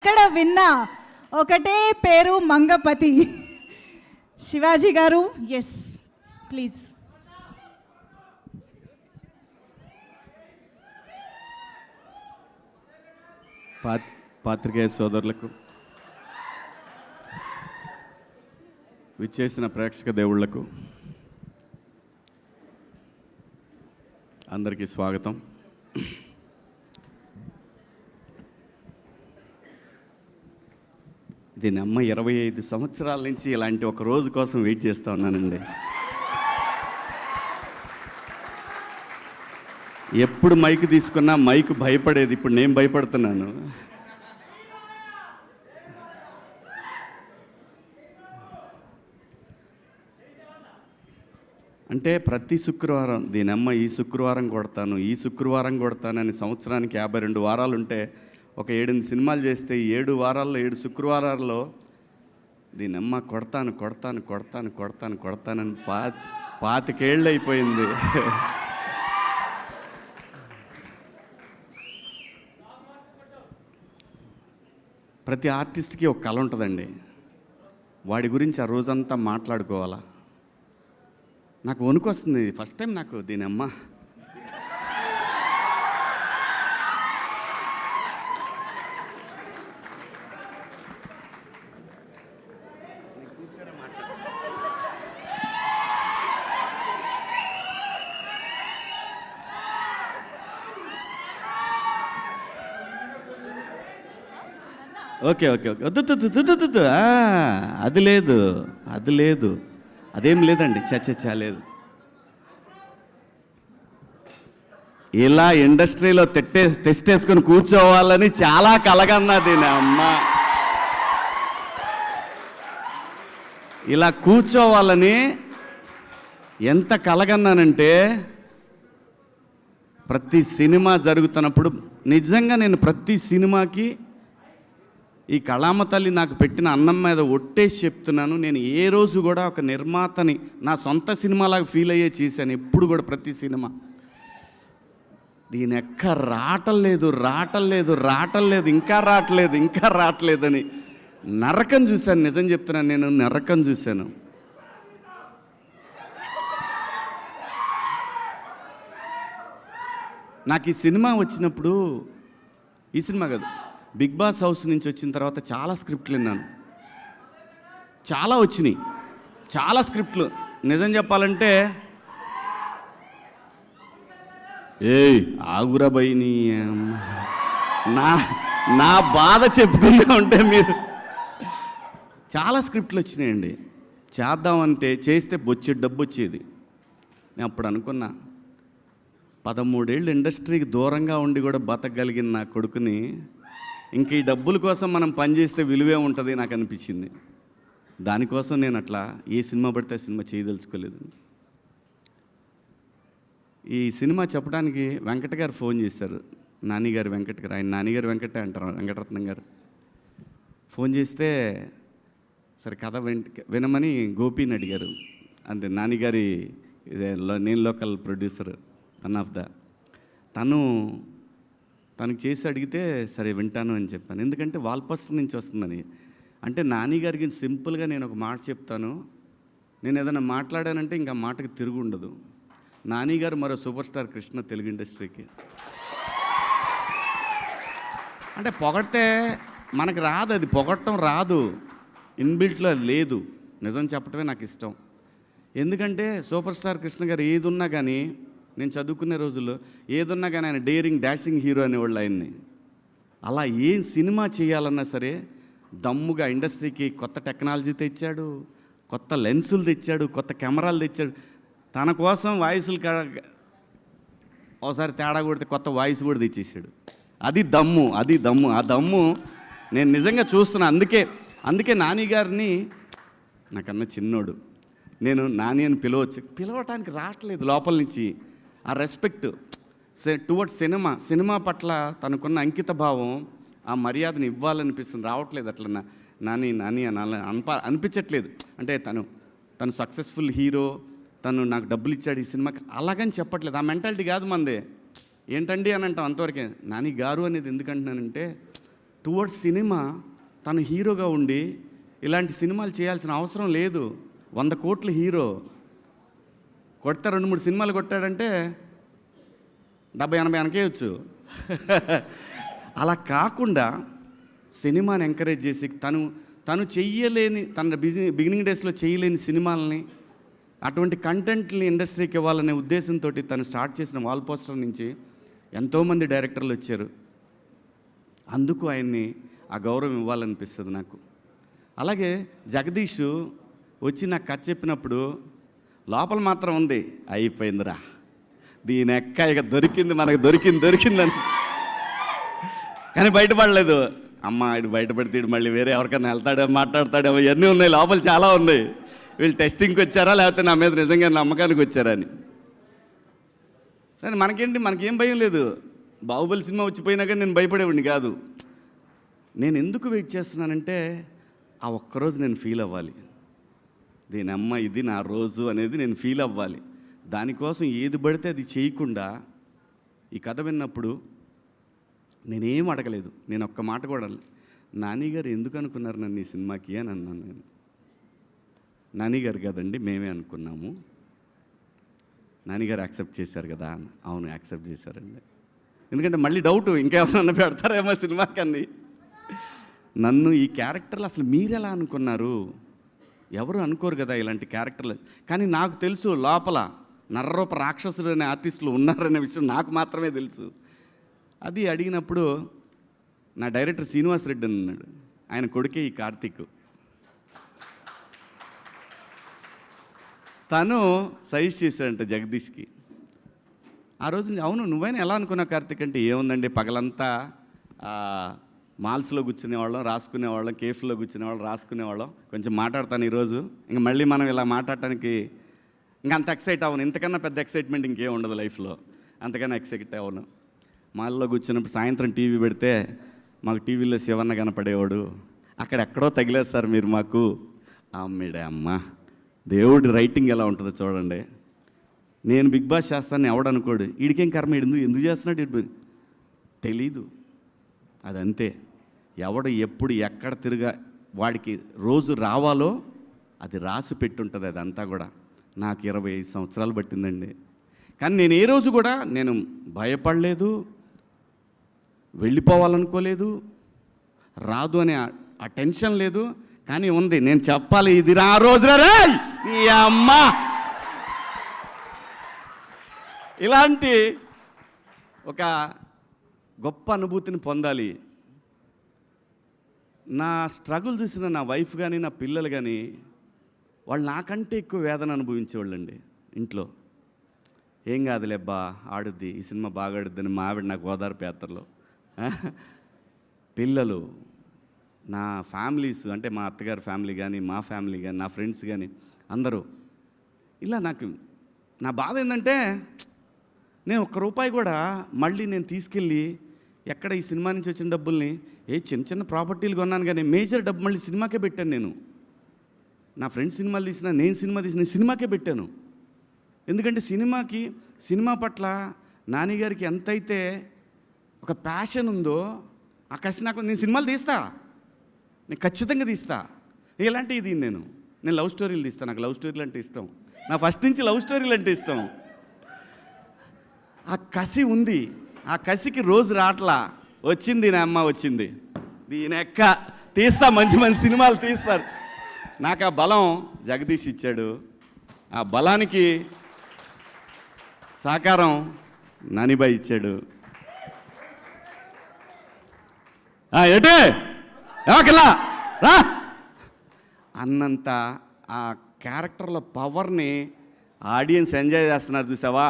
ఎక్కడ విన్నా ఒకటే పేరు మంగపతి. శివాజీ గారు, ఎస్ ప్లీజ్. పాత్రికేయ సోదరులకు, విచ్చేసిన ప్రేక్షక దేవుళ్లకు అందరికీ స్వాగతం. దీని అమ్మ 25 సంవత్సరాల నుంచి ఇలాంటి ఒక రోజు కోసం వెయిట్ చేస్తూ ఉన్నానండి. ఎప్పుడు మైక్ తీసుకున్నా మైక్ భయపడేది, ఇప్పుడు నేను భయపడుతున్నాను. అంటే ప్రతి శుక్రవారం దీనమ్మ ఈ శుక్రవారం కొడతాను, ఈ శుక్రవారం కొడతానని సంవత్సరానికి 52 వారాలు ఉంటే ఒక 7 సినిమాలు చేస్తే 7 వారాల్లో 7 శుక్రవారాల్లో దీనమ్మ కొడతాను కొడతాను కొడతాను కొడతాను కొడతానని 25 ఏళ్ళు అయిపోయింది. ప్రతి ఆర్టిస్ట్కి ఒక కళ ఉంటుందండి. వాడి గురించి ఆ రోజంతా మాట్లాడుకోవాలా. నాకు వణుకు వస్తుంది ఫస్ట్ టైం నాకు దీనమ్మ. ఓకే ఓకే ఓకే వద్దు అది లేదు, అది లేదు, అదేం లేదండి. చచ్చా లేదు. ఇలా ఇండస్ట్రీలో తెస్టేసుకొని కూర్చోవాలని చాలా కలగన్నది నా అమ్మ. ఇలా కూర్చోవాలని ఎంత కలగన్నానంటే, ప్రతి సినిమా జరుగుతున్నప్పుడు నిజంగా నేను ప్రతి సినిమాకి ఈ కళామ తల్లి నాకు పెట్టిన అన్నం మీద ఒట్టేసి చెప్తున్నాను, నేను ఏ రోజు కూడా ఒక నిర్మాతని నా సొంత సినిమాలాగా ఫీల్ అయ్యే చేశాను ఎప్పుడు కూడా. ప్రతి సినిమా దీని ఎక్క రావట్లేదు ఇంకా రావట్లేదని నరకం చూశాను. నిజం చెప్తున్నాను, నేను నరకం చూశాను. నాకు ఈ సినిమా వచ్చినప్పుడు, ఈ సినిమా కాదు, బిగ్ బాస్ హౌస్ నుంచి వచ్చిన తర్వాత చాలా స్క్రిప్ట్లు విన్నాను. చాలా వచ్చినాయి, చాలా స్క్రిప్ట్లు. నిజం చెప్పాలంటే ఆగురా బైని నా బాధ చెప్పుకుందా ఉంటే మీరు. చాలా స్క్రిప్ట్లు వచ్చినాయండి. చేద్దామంటే చేస్తే బొచ్చేది డబ్బు వచ్చేది. నేను అప్పుడు అనుకున్నా, 13 ఏళ్ళు ఇండస్ట్రీకి దూరంగా ఉండి కూడా బతకగలిగిన నా కొడుకుని ఇంక ఈ డబ్బుల కోసం మనం పనిచేస్తే విలువే ఉంటుంది నాకు అనిపించింది. దానికోసం నేను అట్లా ఏ సినిమా పడితే సినిమా చేయదలుచుకోలేదు. ఈ సినిమా చెప్పడానికి వెంకట గారు ఫోన్ చేశారు. నానిగారు వెంకట గారు, ఆయన నానిగారు వెంకటే అంటారు, వెంకటరత్నం గారు. ఫోన్ చేస్తే సరే కథ వినమని గోపిని అడిగారు. అంటే నానిగారి నేను local producer one of the. తనకు చేసి అడిగితే సరే వింటాను అని చెప్పాను. ఎందుకంటే వాల్పోస్టర్ నుంచి వస్తుందని. అంటే నానిగారికి సింపుల్గా నేను ఒక మాట చెప్తాను, నేను ఏదైనా మాట్లాడానంటే ఇంకా మాటకి తిరుగు ఉండదు. నానిగారు మరో సూపర్ స్టార్ కృష్ణ తెలుగు ఇండస్ట్రీకి. అంటే పొగడితే మనకు రాదు, అది పొగడటం రాదు, ఇన్బిల్ట్లో లేదు. నిజం చెప్పటమే నాకు ఇష్టం. ఎందుకంటే సూపర్ స్టార్ కృష్ణ గారు ఏది ఉన్నా కానీ, నేను చదువుకునే రోజుల్లో ఏదున్నా కానీ ఆయన డేరింగ్ డాషింగ్ హీరో అనేవాళ్ళు ఆయన్ని. అలా ఏం సినిమా చేయాలన్నా సరే దమ్ముగా ఇండస్ట్రీకి కొత్త టెక్నాలజీ తెచ్చాడు, కొత్త లెన్సులు తెచ్చాడు, కొత్త కెమెరాలు తెచ్చాడు. తన కోసం వాయిస్లు ఒకసారి తేడా కొడితే కొత్త వాయిస్ కూడా తెచ్చేసాడు. అది దమ్ము. ఆ దమ్ము నేను నిజంగా చూస్తున్నా. అందుకే నాని గారిని, నాకన్నా చిన్నోడు, నేను నాని అని పిలవటానికి రావట్లేదు లోపల నుంచి. ఆ రెస్పెక్ట్ టువర్డ్స్ సినిమా పట్ల తనకున్న అంకిత భావం, ఆ మర్యాదను ఇవ్వాలనిపిస్తుంది. రావట్లేదు అట్లా నాని అని అనిపించట్లేదు. అంటే తను సక్సెస్ఫుల్ హీరో, తను నాకు డబ్బులు ఇచ్చాడు ఈ సినిమాకి, అలాగని చెప్పట్లేదు. ఆ మెంటాలిటీ కాదు మందే. ఏంటండి అని అంటాం అంతవరకే. నాని గారు అనేది ఎందుకంటున్నానంటే, టువర్డ్స్ సినిమా తను హీరోగా ఉండి ఇలాంటి సినిమాలు చేయాల్సిన అవసరం లేదు. 100 కోట్ల హీరో కొడితే 2-3 సినిమాలు కొట్టాడంటే 70-80 వెనకేయచ్చు. అలా కాకుండా సినిమాని ఎంకరేజ్ చేసి తను చెయ్యలేని, తన బిగినింగ్ డేస్లో చేయలేని సినిమాలని, అటువంటి కంటెంట్ని ఇండస్ట్రీకి ఇవ్వాలనే ఉద్దేశంతో తను స్టార్ట్ చేసిన వాల్ పోస్టర్ నుంచి ఎంతోమంది డైరెక్టర్లు వచ్చారు. అందుకు ఆయన్ని ఆ గౌరవం ఇవ్వాలనిపిస్తుంది నాకు. అలాగే జగదీష్ వచ్చి నాకు కథ చెప్పినప్పుడు లోపల మాత్రం ఉంది, అయిపోయిందిరా దీని ఎక్క ఇక దొరికింది, మనకు దొరికిందని. కానీ బయటపడలేదు. అమ్మ ఇటు బయటపడితే ఇటు మళ్ళీ వేరే ఎవరికైనా వెళ్తాడేమో, మాట్లాడతాడేమో, ఇవన్నీ ఉన్నాయి, లోపల చాలా ఉన్నాయి. వీళ్ళు టెస్టింగ్కి వచ్చారా లేకపోతే నా మీద నిజంగా నమ్మకానికి వచ్చారా అని. సరే మనకేంటి, మనకేం భయం లేదు. బాహుబలి సినిమా వచ్చిపోయినా కానీ నేను భయపడేవాడిని కాదు. నేను ఎందుకు వెయిట్ చేస్తున్నానంటే ఆ ఒక్కరోజు నేను ఫీల్ అవ్వాలి, దీని అమ్మ ఇది నా రోజు అనేది నేను ఫీల్ అవ్వాలి. దానికోసం ఏది పడితే అది చేయకుండా ఈ కథ విన్నప్పుడు నేనేం అడగలేదు. నేను ఒక్క మాట కూడా నాని గారు ఎందుకు అనుకున్నారు నన్ను ఈ సినిమాకి అని అన్నాను. నేను నాని గారు కదండి మేమే అనుకున్నాము. నాని గారు యాక్సెప్ట్ చేశారు కదా అని. అవును యాక్సెప్ట్ చేశారండి. ఎందుకంటే మళ్ళీ డౌట్ ఇంకేమన్నా పెడతారేమో సినిమాకి అని. నన్ను ఈ క్యారెక్టర్లు అసలు మీరెలా అనుకున్నారు, ఎవరు అనుకోరు కదా ఇలాంటి క్యారెక్టర్లు. కానీ నాకు తెలుసు లోపల నర్రరూప రాక్షసులు అనే ఆర్టిస్టులు ఉన్నారనే విషయం నాకు మాత్రమే తెలుసు. అది అడిగినప్పుడు నా డైరెక్టర్ శ్రీనివాస్ రెడ్డి అని ఉన్నాడు, ఆయన కొడుకే ఈ కార్తీక్. తను సజెస్ట్ చేశాడంట జగదీష్కి. ఆ రోజు అవును నువ్వైనా ఎలా అనుకున్నావు కార్తీక్ అంటే, ఏముందండి పగలంతా మాల్స్లో కూర్చునేవాళ్ళం, రాసుకునేవాళ్ళం, కేఫ్లో కూర్చునేవాళ్ళం, రాసుకునేవాళ్ళం, కొంచెం మాట్లాడతాను ఈరోజు, ఇంక మళ్ళీ మనం ఇలా మాట్లాడటానికి ఇంకా అంత ఎక్సైట్ అవ్వను. ఇంతకన్నా పెద్ద ఎక్సైట్మెంట్ ఇంకేం ఉండదు లైఫ్లో, అంతకన్నా ఎక్సైట్ అవ్వను. మాల్లో కూర్చున్నప్పుడు సాయంత్రం టీవీ పెడితే మాకు టీవీలో శివన్న కనపడేవాడు, అక్కడెక్కడో తగిలేదు సార్ మీరు మాకు. అమ్మిడే అమ్మ, దేవుడి రైటింగ్ ఎలా ఉంటుందో చూడండి. నేను బిగ్ బాస్ చేస్తాను ఎవడనుకోడు, వీడికేం కర్మ, ఎందుకు చేస్తున్నాడు ఇటు తెలీదు. అదంతే, ఎవడు ఎప్పుడు ఎక్కడ తిరిగా వాడికి రోజు రావాలో అది రాసి పెట్టుంటుంది. అదంతా కూడా నాకు 25 సంవత్సరాలు పట్టిందండి. కానీ నేను ఏ రోజు కూడా నేను భయపడలేదు, వెళ్ళిపోవాలనుకోలేదు, రాదు అనే ఆ టెన్షన్ లేదు. కానీ ఉంది, నేను చెప్పాలి ఇది ఆ రోజున రే నీ అమ్మ. ఇలాంటి ఒక గొప్ప అనుభూతిని పొందాలి. నా స్ట్రగుల్ చూసిన నా వైఫ్ కానీ నా పిల్లలు కానీ వాళ్ళు నాకంటే ఎక్కువ వేదన అనుభవించేవాళ్ళండి. ఇంట్లో ఏం కాదులేబ్బా ఆడుద్ది, ఈ సినిమా బాగా ఆడుద్దని మా ఆవిడ నాకు ఓదార్పు యాత్రలో. పిల్లలు, నా ఫ్యామిలీస్ అంటే మా అత్తగారి ఫ్యామిలీ కానీ మా ఫ్యామిలీ కానీ నా ఫ్రెండ్స్ కానీ అందరూ ఇలా నాకు నా బాధ ఏంటంటే నేను ₹1 కూడా మళ్ళీ నేను తీసుకెళ్ళి ఎక్కడ ఈ సినిమా నుంచి వచ్చిన డబ్బుల్ని చిన్న చిన్న ప్రాపర్టీలు కొన్నాను కానీ మేజర్ డబ్బు మళ్ళీ సినిమాకే పెట్టాను. నేను నా ఫ్రెండ్స్ సినిమాలు తీసినా, నేను సినిమా తీసిన సినిమాకే పెట్టాను. ఎందుకంటే సినిమా పట్ల నాన్నగారికి ఎంతైతే ఒక ప్యాషన్ ఉందో ఆ కసి నాకు, నేను సినిమాలు తీస్తా, నేను ఖచ్చితంగా తీస్తా. ఇలాంటివి ఇది నేను లవ్ స్టోరీలు తీస్తాను, నాకు లవ్ స్టోరీలు అంటే ఇష్టం, నా ఫస్ట్ నుంచి లవ్ స్టోరీలు అంటే ఇష్టం. ఆ కసి ఉంది, ఆ కసికి రోజు రాట్లా, వచ్చింది నా అమ్మ వచ్చింది, దీని ఎక్క తీస్తా, మంచి మంచి సినిమాలు తీస్తారు. నాకు ఆ బలం జగదీష్ ఇచ్చాడు. ఆ బలానికి సహకారం నానిబాయ్ ఇచ్చాడు. ఏటే ఏమకల్లా రా అన్నంత ఆ క్యారెక్టర్ల పవర్ని ఆడియన్స్ ఎంజాయ్ చేస్తున్నారు చూసావా.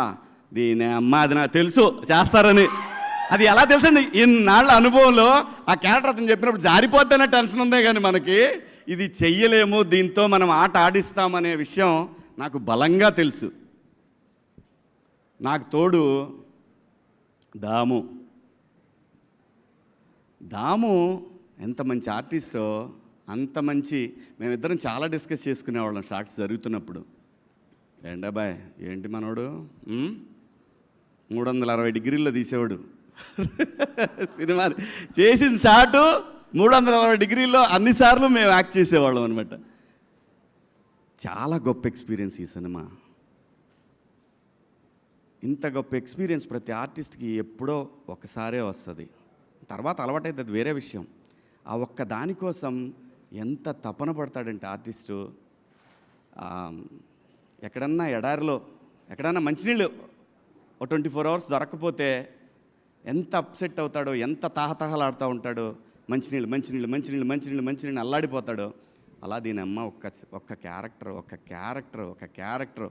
దీని అమ్మ అది నాకు తెలుసు చేస్తారని. అది ఎలా తెలుసండి, ఇన్నాళ్ళ అనుభవంలో ఆ క్యారెక్టర్ అతను చెప్పినప్పుడు జారిపోద్దనే టెన్షన్ ఉందే కానీ మనకి ఇది చెయ్యలేము, దీంతో మనం ఆట ఆడిస్తామనే విషయం నాకు బలంగా తెలుసు. నాకు తోడు దాము ఎంత మంచి ఆర్టిస్టో, అంత మంచి. మేమిద్దరం చాలా డిస్కస్ చేసుకునేవాళ్ళం షార్ట్స్ జరుగుతున్నప్పుడు. ఏంటబ్బాయ్ ఏంటి మనోడు 360 డిగ్రీల్లో తీసేవాడు. సినిమా చేసిన షాటు 360 డిగ్రీల్లో అన్నిసార్లు మేము యాక్ట్ చేసేవాళ్ళం అనమాట. చాలా గొప్ప ఎక్స్పీరియన్స్ ఈ సినిమా. ఇంత గొప్ప ఎక్స్పీరియన్స్ ప్రతి ఆర్టిస్ట్కి ఎప్పుడో ఒకసారే వస్తుంది. తర్వాత అలవాటైతే అది వేరే విషయం. ఆ ఒక్క దానికోసం ఎంత తపన పడతాడంటే ఆర్టిస్టు. ఎక్కడన్నా ఎడారిలో ఎక్కడన్నా మంచినీళ్ళు 24 అవర్స్ దొరకకపోతే ఎంత అప్సెట్ అవుతాడో, ఎంత తాహతహలాడుతూ ఉంటాడో, మంచినీళ్ళు అల్లాడిపోతాడో. అలా దీని అమ్మ ఒక్క క్యారెక్టర్.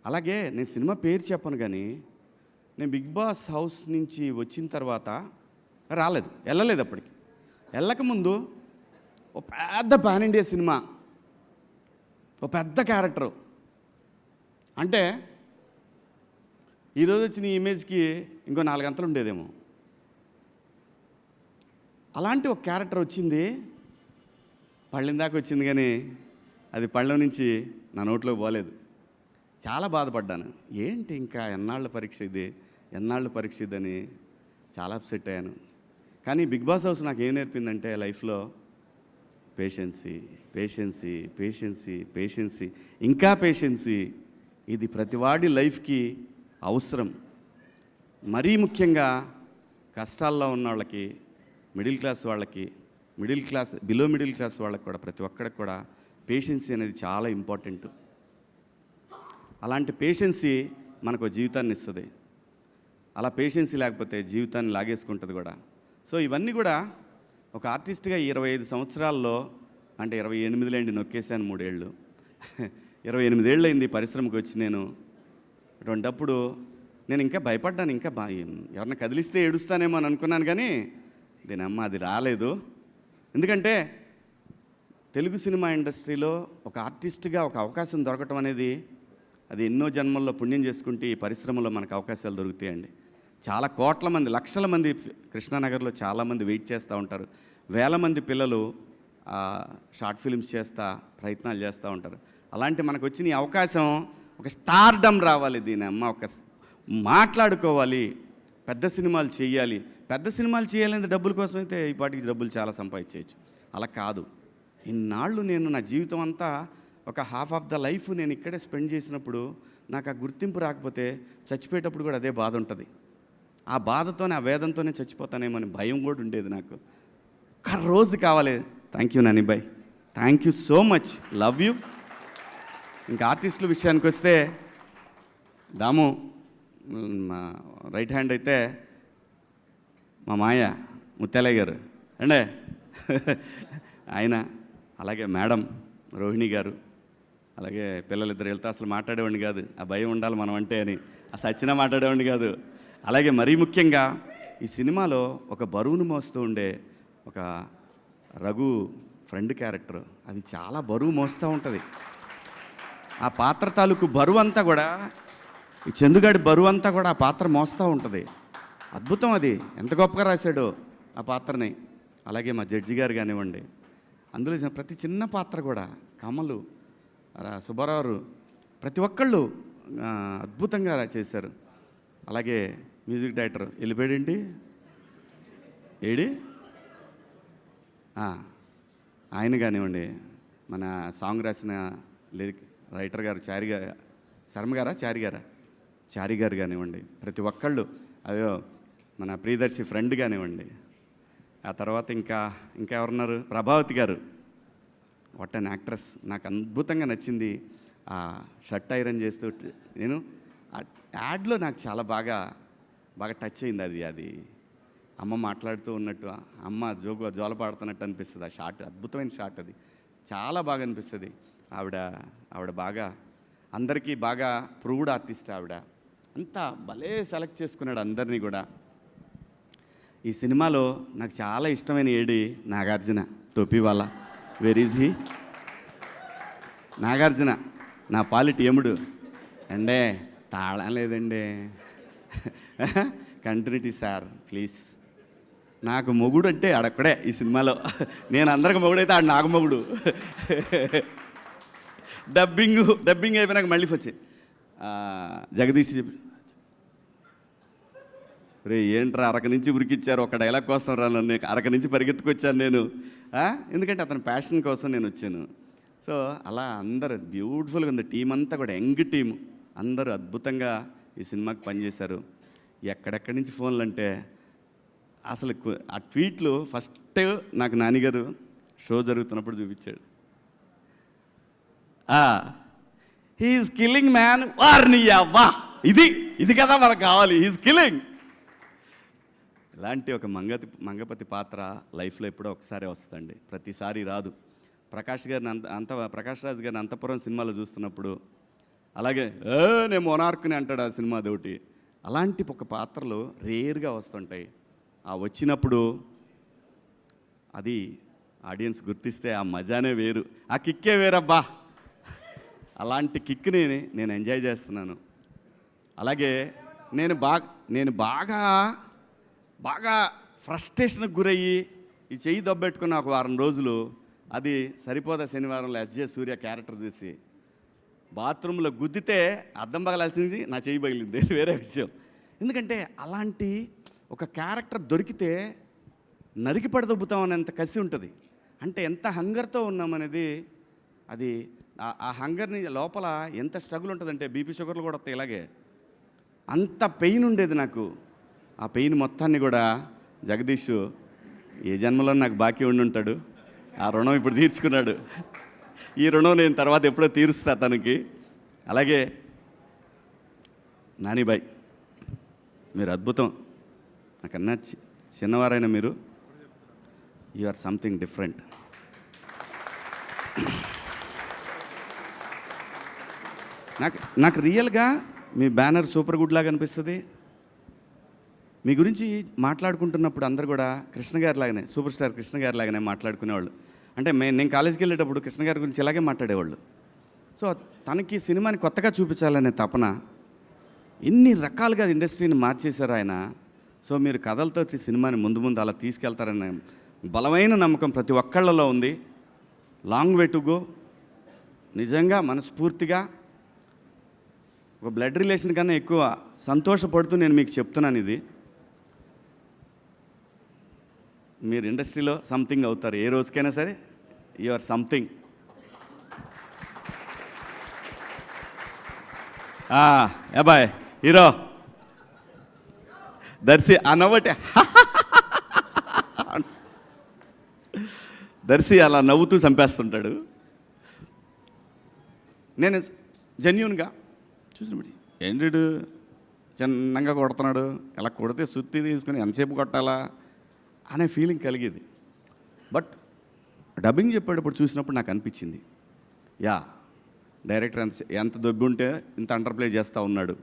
అలాగే నేను సినిమా పేరు చెప్పను, కానీ నేను బిగ్ బాస్ హౌస్ నుంచి వచ్చిన తర్వాత వెళ్ళలేదు. అప్పటికి వెళ్ళకముందు ఓ పెద్ద పాన్ ఇండియా సినిమా, ఓ పెద్ద క్యారెక్టరు. అంటే ఈరోజు వచ్చిన ఈ ఇమేజ్కి ఇంకో 4 గంటలు ఉండేదేమో. అలాంటి ఒక క్యారెక్టర్ వచ్చింది, పళ్ళెం దాకా వచ్చింది, కానీ అది పళ్ళెం నుంచి నా నోట్లోకి పోలేదు. చాలా బాధపడ్డాను. ఏంటి ఇంకా ఎన్నాళ్ళ పరీక్ష ఇదని చాలా అప్సెట్ అయ్యాను. కానీ బిగ్ బాస్ హౌస్ నాకు ఏం నేర్పిందంటే లైఫ్లో పేషెన్సీ, ఇంకా పేషెన్సీ. ఇది ప్రతివాడి లైఫ్కి అవసరం. మరీ ముఖ్యంగా కష్టాల్లో ఉన్న వాళ్ళకి, బిలో మిడిల్ క్లాస్ వాళ్ళకి కూడా, ప్రతి ఒక్కడికి కూడా పేషెన్సీ అనేది చాలా ఇంపార్టెంట్. అలాంటి పేషెన్సీ మనకు జీవితాన్ని ఇస్తుంది. అలా పేషెన్సీ లేకపోతే జీవితాన్ని లాగేసుకుంటుంది కూడా. సో ఇవన్నీ కూడా ఒక ఆర్టిస్ట్గా 25 సంవత్సరాల్లో, అంటే 28 నొక్కేశాను 3 ఏళ్ళు 28 ఏళ్ళు అయింది పరిశ్రమకు వచ్చి. నేను అటువంటప్పుడు నేను ఇంకా భయపడ్డాను. ఇంకా ఎవరన్నా కదిలిస్తే ఏడుస్తానేమో అని అనుకున్నాను, కానీ దీనమ్మ అది రాలేదు. ఎందుకంటే తెలుగు సినిమా ఇండస్ట్రీలో ఒక ఆర్టిస్ట్గా ఒక అవకాశం దొరకటం అనేది, అది ఎన్నో జన్మల్లో పుణ్యం చేసుకుంటే ఈ పరిశ్రమలో మనకు అవకాశాలు దొరుకుతాయండి. చాలా కోట్ల మంది, లక్షల మంది కృష్ణానగర్లో చాలామంది వెయిట్ చేస్తూ ఉంటారు. వేల మంది పిల్లలు షార్ట్ ఫిల్మ్స్ ప్రయత్నాలు చేస్తూ ఉంటారు. అలాంటి మనకు వచ్చిన ఈ అవకాశం, ఒక స్టార్డమ్ రావాలి, దీని అమ్మ ఒక మాట్లాడుకోవాలి, పెద్ద సినిమాలు చేయాలంటే డబ్బుల కోసం అయితే ఈ పాటికి డబ్బులు చాలా సంపాదించవచ్చు. అలా కాదు. ఇన్నాళ్ళు నేను నా జీవితం అంతా ఒక హాఫ్ ఆఫ్ ద లైఫ్ నేను ఇక్కడే స్పెండ్ చేసినప్పుడు నాకు ఆ గుర్తింపు రాకపోతే చచ్చిపోయేటప్పుడు కూడా అదే బాధ ఉంటుంది. ఆ బాధతోనే, ఆ వేదంతోనే చచ్చిపోతానేమో అని భయం కూడా ఉండేది నాకు. ఒక్క రోజు కావాలి. Thank you Nanibhai, thank you so much, love you. ఇంకా ఆర్టిస్టుల విషయానికి వస్తే, దాము మా రైట్ హ్యాండ్ అయితే మా మాయ ముత్యాలయ్య గారు అండే ఆయన, అలాగే మేడం రోహిణి గారు, అలాగే పిల్లలిద్దరు వెళ్తే అసలు మాట్లాడేవాడిని కాదు. ఆ భయం ఉండాలి మనం అంటే అని, అసలు వచ్చినా మాట్లాడేవాడిని కాదు. అలాగే మరీ ముఖ్యంగా ఈ సినిమాలో ఒక బరువును మోస్తూ ఉండే ఒక రఘు ఫ్రెండ్ క్యారెక్టర్, అది చాలా బరువు మోస్తూ ఉంటుంది. ఆ పాత్ర తాలూకు బరువు అంతా కూడా, ఈ చందుగాడి బరువు అంతా కూడా ఆ పాత్ర మోస్తూ ఉంటుంది. అద్భుతం, అది ఎంత గొప్పగా రాశాడో ఆ పాత్రని. అలాగే మా జడ్జి గారు కానివ్వండి, అందులో ప్రతి చిన్న పాత్ర కూడా, కమలు, సుబ్బారావు, ప్రతి ఒక్కళ్ళు అద్భుతంగా చేశారు. అలాగే మ్యూజిక్ డైరెక్టర్ వెళ్ళిపోయాడేంటి ఆయన కానివ్వండి, మన సాంగ్ రాసిన లిరిక్ రైటర్ గారు చారి గారు కానివ్వండి, ప్రతి ఒక్కళ్ళు, అయ్యో మన ప్రియదర్శి ఫ్రెండ్ కానివ్వండి. ఆ తర్వాత ఇంకా ఎవరున్నారు, ప్రభావతి గారు, వాట్ అన్ యాక్ట్రెస్. నాకు అద్భుతంగా నచ్చింది ఆ షర్ట్ ఐరన్ చేస్తూ. నేను యాడ్లో నాకు చాలా బాగా టచ్ అయింది. అది అమ్మ మాట్లాడుతూ ఉన్నట్టు, అమ్మ జోల పాడుతున్నట్టు అనిపిస్తుంది. ఆ షాట్ అద్భుతమైన షాట్, అది చాలా బాగా అనిపిస్తుంది. ఆవిడ బాగా అందరికీ బాగా ప్రూవ్డ్ ఆర్టిస్ట్. ఆవిడ అంతా భలే సెలెక్ట్ చేసుకున్నాడు అందరినీ కూడా. ఈ సినిమాలో నాకు చాలా ఇష్టమైన నాగార్జున, టోపీ వాళ్ళ. Where is he? నాగార్జున నా పాలిటి యముడు అండే, తాళం లేదండి. Continuity sir please. నాకు మొగుడు అంటే ఆడక్కడే ఈ సినిమాలో. నేను అందరికి మొగుడు అయితే ఆడు నాకు మొగుడు. డబ్బింగ్ అయిపోయినాక మళ్ళీ వచ్చి జగదీష్ చెప్పి రే ఏంట్రా అరక నుంచి ఉరికిచ్చారు ఒక డైలాగ్ కోసం రా నన్ను అరక నుంచి పరిగెత్తుకొచ్చాను నేను, ఎందుకంటే అతని ప్యాషన్ కోసం నేను వచ్చాను. సో అలా అందరూ బ్యూటిఫుల్గా ఉంది, టీం అంతా కూడా యంగ్ టీం, అందరూ అద్భుతంగా ఈ సినిమాకి పనిచేశారు. ఎక్కడెక్కడి నుంచి ఫోన్లు అంటే అసలు ఆ ట్వీట్లు ఫస్ట్ నాకు నానిగారు షో జరుగుతున్నప్పుడు చూపించాడు. హీఈస్ కిల్లింగ్ మ్యాన్ వార్నియా, వా ఇది కదా మనకు కావాలి, హీఈస్ కిల్లింగ్. ఇలాంటి ఒక మంగపతి పాత్ర లైఫ్లో ఎప్పుడో ఒకసారి వస్తుందండి, ప్రతిసారి రాదు. ప్రకాష్ రాజ్ గారిని అంతపురం సినిమాలో చూస్తున్నప్పుడు అలాగే నేను మొనార్క్ని అంటాడు ఆ సినిమా అదొకటి. అలాంటి ఒక పాత్రలు రేర్గా వస్తుంటాయి. ఆ వచ్చినప్పుడు అది ఆడియన్స్ గుర్తిస్తే ఆ మజానే వేరు, ఆ కిక్కే వేరబ్బా. అలాంటి కిక్ని నేను ఎంజాయ్ చేస్తున్నాను. అలాగే నేను బాగా ఫ్రస్ట్రేషన్కి గురయ్యి ఈ చెయ్యి దొబ్బెట్టుకున్న ఒక వారం రోజులు, అది సరిపోదా శనివారంలో ఎస్జే సూర్య క్యారెక్టర్ చూసి బాత్రూంలో గుద్దితే అద్దం పగలాల్సింది నా చెయ్యి పగిలింది, వేరే విషయం. ఎందుకంటే అలాంటి ఒక క్యారెక్టర్ దొరికితే నరికి పడదొబ్బుతామనేంత కసి ఉంటుంది. అంటే ఎంత హంగర్తో ఉన్నామనేది, అది ఆ హంగర్ని లోపల ఎంత స్ట్రగుల్ ఉంటుందంటే బీపీ షుగర్లు కూడా వస్తాయి. ఇలాగే అంత పెయిన్ ఉండేది నాకు. ఆ పెయిన్ మొత్తాన్ని కూడా జగదీష్ ఏ జన్మలో నాకు బాకీ ఉండి ఉంటాడు, ఆ రుణం ఇప్పుడు తీర్చుకున్నాడు. ఈ రుణం నేను తర్వాత ఎప్పుడో తీరుస్తా తనకి. అలాగే నానిబాయ్, మీరు అద్భుతం. నాకన్నా చిన్నవారైనా మీరు, యు ఆర్ సంథింగ్ డిఫరెంట్. నాకు రియల్గా మీ బ్యానర్ సూపర్ గుడ్ లాగా అనిపిస్తుంది. మీ గురించి మాట్లాడుకుంటున్నప్పుడు అందరు కూడా కృష్ణ గారి లాగానే, సూపర్ స్టార్ కృష్ణ గారి లాగానే మాట్లాడుకునేవాళ్ళు. అంటే నేను కాలేజీకి వెళ్ళేటప్పుడు కృష్ణ గారి గురించి ఇలాగే మాట్లాడేవాళ్ళు. సో తనకి సినిమాని కొత్తగా చూపించాలనే తపన, ఎన్ని రకాలుగా ఇండస్ట్రీని మార్చేశారు ఆయన. సో మీరు కథలతో సినిమాని ముందు అలా తీసుకెళ్తారనే బలమైన నమ్మకం ప్రతి ఒక్కళ్ళలో ఉంది. Long way to go. నిజంగా మనస్ఫూర్తిగా ఒక బ్లడ్ రిలేషన్ కన్నా ఎక్కువ సంతోషపడుతూ నేను మీకు చెప్తున్నాను, ఇది మీరు ఇండస్ట్రీలో సంథింగ్ అవుతారు ఏ రోజుకైనా సరే. You or something. అబ్బాయ్ హీరో దర్శి అన్నవటే దర్శి అలా నవ్వుతూ చంపేస్తుంటాడు. నేను జెన్యూన్గా చూసినప్పుడు ఏంటి చిన్నగా కొడుతున్నాడు, ఇలా కొడితే సుత్తి తీసుకుని ఎంతసేపు కొట్టాలా అనే ఫీలింగ్ కలిగేది. బట్ డబ్బింగ్ చెప్పేటప్పుడు చూసినప్పుడు నాకు అనిపించింది, డైరెక్టర్ ఎంత దొబ్బి ఉంటే ఇంత అండర్ ప్లే చేస్తూ ఉన్నాడు.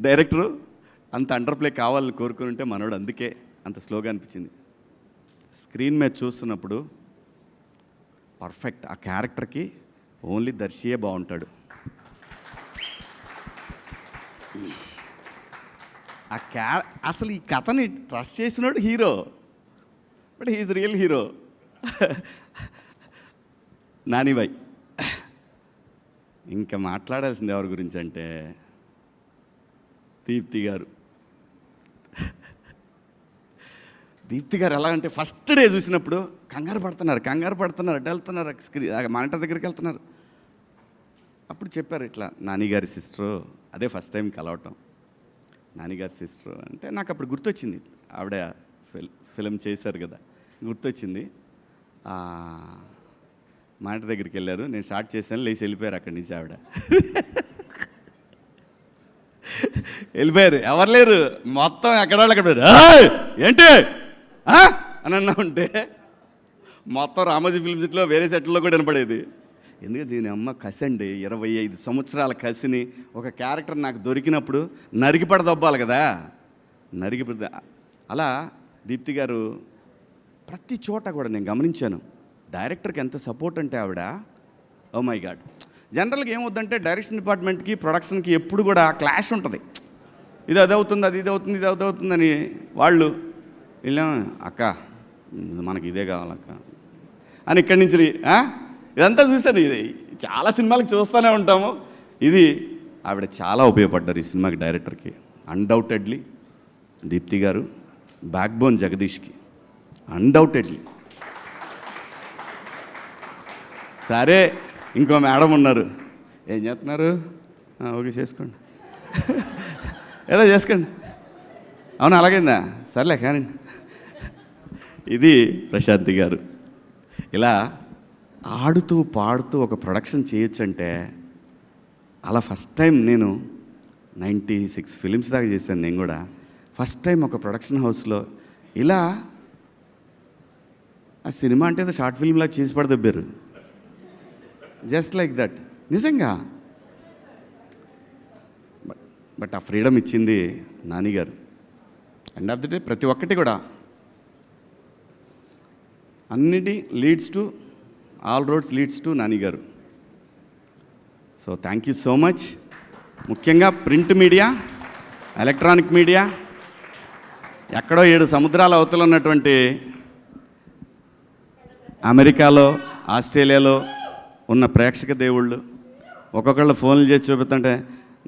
డైరెక్టరు అంత అండర్ ప్లే కావాలని కోరుకుని ఉంటే మనోడు అందుకే అంత స్లోగా అనిపించింది. స్క్రీన్ మీద చూస్తున్నప్పుడు పర్ఫెక్ట్. ఆ క్యారెక్టర్కి ఓన్లీ దర్శియే బాగుంటాడు. అసలు ఈ కథని ట్రస్ట్ చేసినాడు hero, but he's real hero. Nanibhai, ఇంకా మాట్లాడాల్సింది ఎవరి గురించి అంటే దీప్తి గారు. దీప్తి గారు ఎలా అంటే ఫస్ట్ డే చూసినప్పుడు కంగారు పడుతున్నారు, అటు వెళ్తున్నారు, మానిటర్ దగ్గరికి వెళ్తున్నారు. అప్పుడు చెప్పారు ఇట్లా నానిగారి సిస్టరు, అదే ఫస్ట్ టైం కలవటం. నానిగారి సిస్టరు అంటే నాకు అప్పుడు గుర్తొచ్చింది, ఆవిడ ఫిలిం చేశారు కదా, గుర్తొచ్చింది. మానిటర్ దగ్గరికి వెళ్ళారు, నేను స్టార్ట్ చేశాను, లేచి వెళ్ళిపోయారు అక్కడి నుంచి. ఆవిడ వెళ్ళిపోయారు, ఎవరు లేరు, మొత్తం ఎక్కడవాళ్ళు అక్కడ ఏంటి అని అన్నా ఉంటే మొత్తం రామోజీ ఫిల్మ్ సిటీలో వేరే సెట్లో కూడా వినపడేది. ఎందుకంటే దీని అమ్మ కసి అండి, 25 సంవత్సరాల కసిని ఒక క్యారెక్టర్ నాకు దొరికినప్పుడు నరికిపడదొబ్బాలి కదా, నరికిపడ. అలా దీప్తి గారు ప్రతి చోట కూడా నేను గమనించాను, డైరెక్టర్కి ఎంత సపోర్ట్ అంటే ఆవిడ, ఓ మై గాడ్. జనరల్గా ఏమవుతుందంటే డైరెక్షన్ డిపార్ట్మెంట్కి ప్రొడక్షన్కి ఎప్పుడు కూడా క్లాష్ ఉంటుంది. ఇది అదవుతుంది, ఇది అవుతుందని వాళ్ళు వెళ్ళాం, అక్క మనకి ఇదే కావాలక్క అని ఇక్కడి నుంచి ఇదంతా చూశాను. ఇది చాలా సినిమాలకు చూస్తూనే ఉంటాము. ఇది ఆవిడ చాలా ఉపయోగపడ్డారు ఈ సినిమాకి, డైరెక్టర్కి అన్డౌటెడ్లీ దీప్తి గారు, బ్యాక్బోన్ జగదీష్కి అన్డౌటెడ్లీ. సరే, ఇంకో మేడం ఉన్నారు, ఏం చేస్తున్నారు? ఓకే, చేసుకోండి. ఏదో చేసుకోండి. అవును, అలాగైందా? సర్లే కానీ. ఇది ప్రశాంతి గారు. ఇలా ఆడుతూ పాడుతూ ఒక ప్రొడక్షన్ చేయొచ్చంటే, అలా ఫస్ట్ టైం నేను 96 ఫిలిమ్స్ దాకా చేశాను. నేను కూడా ఫస్ట్ టైం ఒక ప్రొడక్షన్ హౌస్లో ఇలా ఆ సినిమా అంటే ఏదో షార్ట్ ఫిల్మ్లా చేసి పడదబ్బారు, జస్ట్ లైక్ దట్. నిజంగా బట్ ఆ ఫ్రీడమ్ ఇచ్చింది నాని గారు. ఎండ్ ఆఫ్ ది డే ప్రతి ఒక్కటి కూడా అన్నిటి leads to, all roads leads to Nani గారు. So thank you so much. ముఖ్యంగా ప్రింట్ మీడియా, ఎలక్ట్రానిక్ మీడియా, ఎక్కడో 7 సముద్రాల అవతల ఉన్నటువంటి అమెరికాలో, ఆస్ట్రేలియాలో ఉన్న ప్రేక్షక దేవుళ్ళు ఒక్కొక్కళ్ళు ఫోన్లు చేసి చూపిస్తుంటే,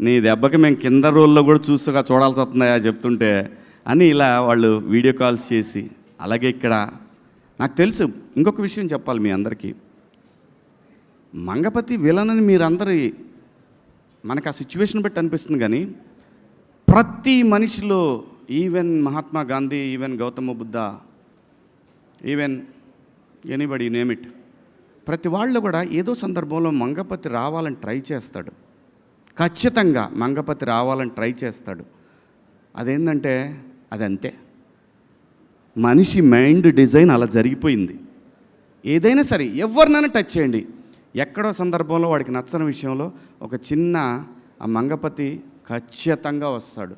నీ దెబ్బకి మేము కింద రోల్లో కూడా చూడాల్సి వస్తుందా చెప్తుంటే అని ఇలా వాళ్ళు వీడియో కాల్స్ చేసి, అలాగే ఇక్కడ నాకు తెలుసు ఇంకొక విషయం చెప్పాలి మీ అందరికీ. మంగపతి విలన్ అని మీరందరూ మనకు ఆ సిచ్యువేషన్ బట్టి అనిపిస్తుంది, కానీ ప్రతి మనిషిలో, even Mahatma Gandhi, even Gautama Buddha, even anybody name it, ప్రతి వాళ్ళు కూడా ఏదో సందర్భంలో మంగపతి రావాలని ట్రై చేస్తాడు. ఖచ్చితంగా మంగపతి రావాలని ట్రై చేస్తాడు. అదేంటంటే అది అంతే, మనిషి మైండ్ డిజైన్ అలా జరిగిపోయింది. ఏదైనా సరే ఎవరినైనా టచ్ చేయండి, ఎక్కడో సందర్భంలో వాడికి నచ్చని విషయంలో ఒక చిన్న ఆ మంగపతి ఖచ్చితంగా వస్తాడు.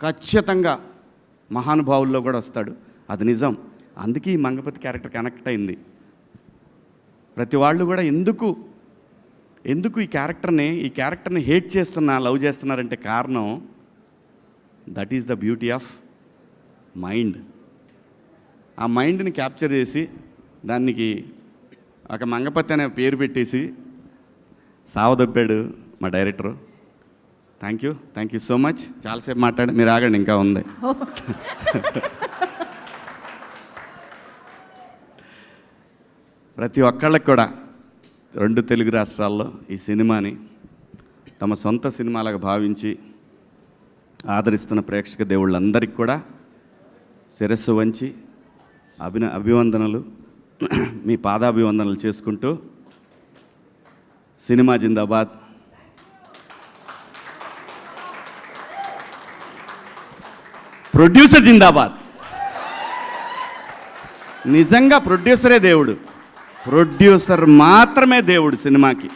ఖచ్చితంగా మహానుభావుల్లో కూడా వస్తాడు. అది నిజం. అందుకే ఈ మంగపతి క్యారెక్టర్ కనెక్ట్ అయింది. ప్రతి వాళ్ళు కూడా ఎందుకు ఈ క్యారెక్టర్ని హేట్ లవ్ చేస్తున్నారంటే కారణం, that is the beauty of mind. ఆ మైండ్ని క్యాప్చర్ చేసి దానికి ఒక మంగపతి అనే పేరు పెట్టేసి సావదొప్పాడు మా director. Thank you so much. చాలాసేపు మాట్లాడి, మీరు ఆగండి, ఇంకా ఉంది. ప్రతి ఒక్కళ్ళకి కూడా 2 తెలుగు రాష్ట్రాల్లో ఈ సినిమాని తమ సొంత సినిమాలాగా భావించి ఆదరిస్తున్న ప్రేక్షక దేవుళ్ళందరికీ కూడా శిరస్సు వంచి అభివందనలు, మీ పాదాభివందనలు చేసుకుంటూ, సినిమా జిందాబాద్, ప్రొడ్యూసర్ జిందాబాద్. నిజంగా ప్రొడ్యూసరే దేవుడు, ప్రొడ్యూసర్ మాత్రమే దేవుడు సినిమాకి.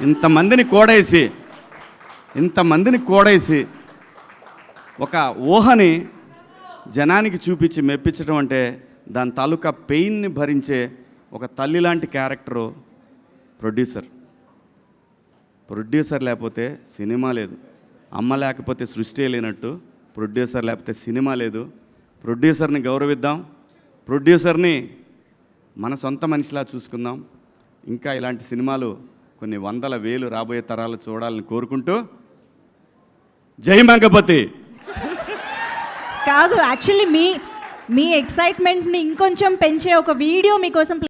ఇంతమందిని కోడేసి ఒక ఊహని జనానికి చూపించి మెప్పించడం అంటే, దాని తాలూకా పెయిన్ని భరించే ఒక తల్లి లాంటి క్యారెక్టరు ప్రొడ్యూసర్ లేకపోతే సినిమా లేదు. అమ్మ లేకపోతే సృష్టి లేనట్టు, ప్రొడ్యూసర్ లేకపోతే సినిమా లేదు. ప్రొడ్యూసర్ని గౌరవిద్దాం, ప్రొడ్యూసర్ని మన సొంత మనిషిలా చూసుకుందాం. ఇంకా ఇలాంటి సినిమాలు కొన్ని 100,000 రాబోయే తరాలు చూడాలని కోరుకుంటూ, జై మంగపతి. కాదు, యాక్చువల్లీ మీ ఎక్సైట్మెంట్ని ఇంకొంచెం పెంచే ఒక వీడియో మీకోసం